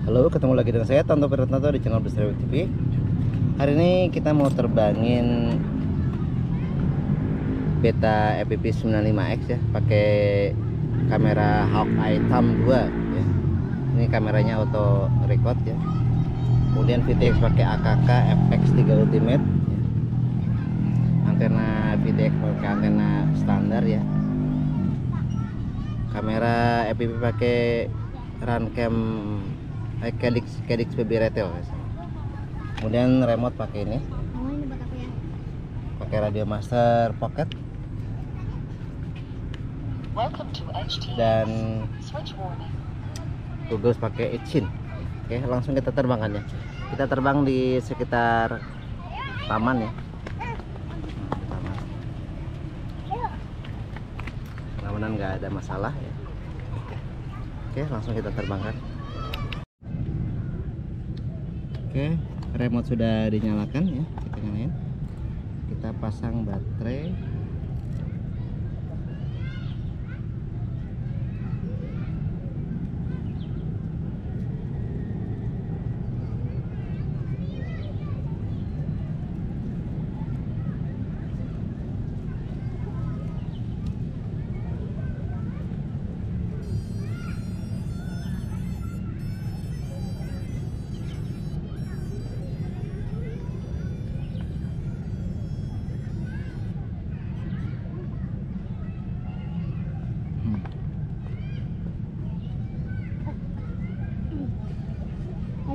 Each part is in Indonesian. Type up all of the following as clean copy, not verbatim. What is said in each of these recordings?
Halo, ketemu lagi dengan saya Tanto Pertanto di channel BetaFPV. Hari ini kita mau terbangin Betafpv95X ya, pakai kamera Hawkeye Thumb 2 ya. Ini kameranya auto record ya. Kemudian VTX pakai AKK FX3 Ultimate ya. Antena VTX pakai antena standar ya. Kamera FPV pakai runcam AKK FX3 retail. Kemudian remote pakai ini. Pakai Radiomaster Pocket. Dan Google pakai Eachine. Oke, langsung kita terbangkan ya. Kita terbang di sekitar taman ya. Taman. Mudah-mudahan nggak ada masalah ya. Oke, langsung kita terbangkan. Oke, remote sudah dinyalakan ya, kita nyalain. Kita pasang baterai.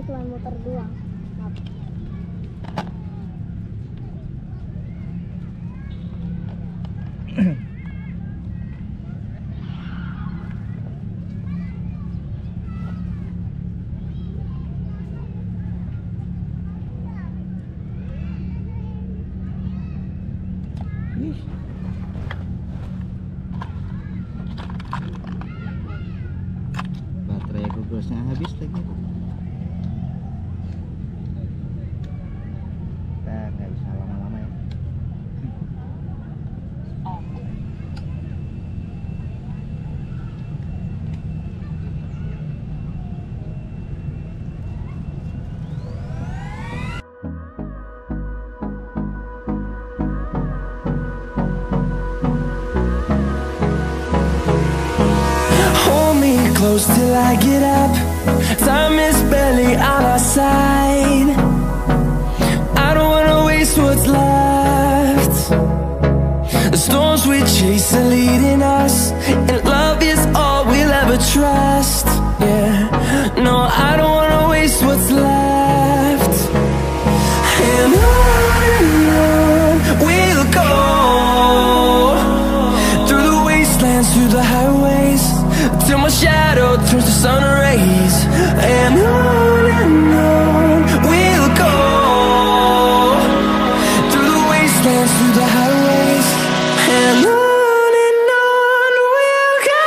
Cuma muter doang. Baterai Google-nya habis lagi. Nggak bisa lama-lama ya. Hold me close till I get up. Time is barely on our side. What's left? The storms we chase are leading us, and love is all we'll ever trust. Yeah, no, I don't wanna waste what's left. And on we'll go, through the wastelands, through the highways, till my shadow turns to sun rays. And on we'll go, through the highways, and on we'll go.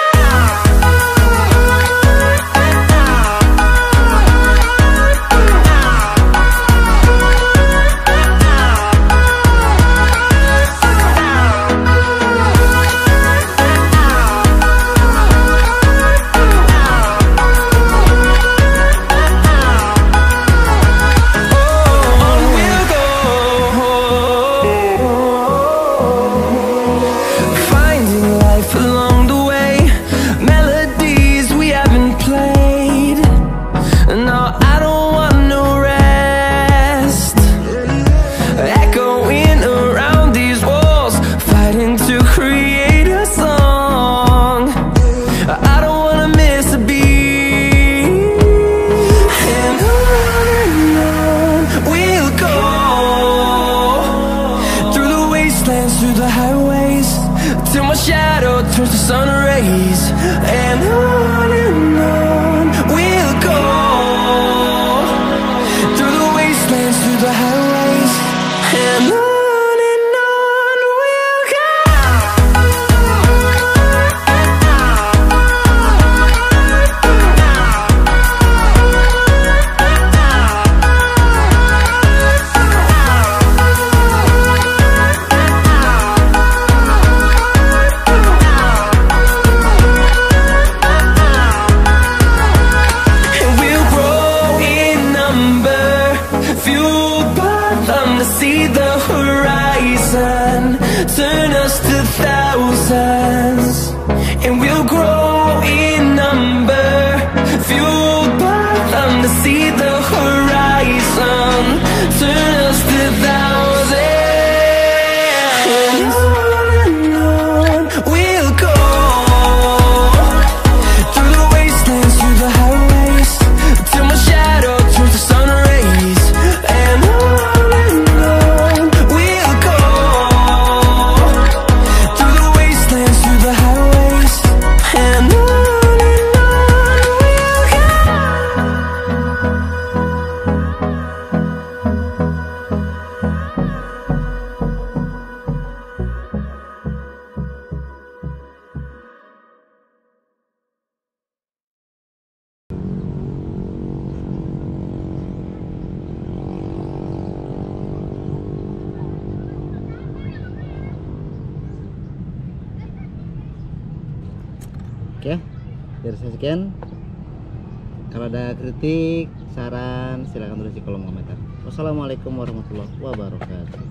ya. Dari saya sekian. Kalau ada kritik, saran, silahkan tulis di kolom komentar. Wassalamualaikum warahmatullahi wabarakatuh.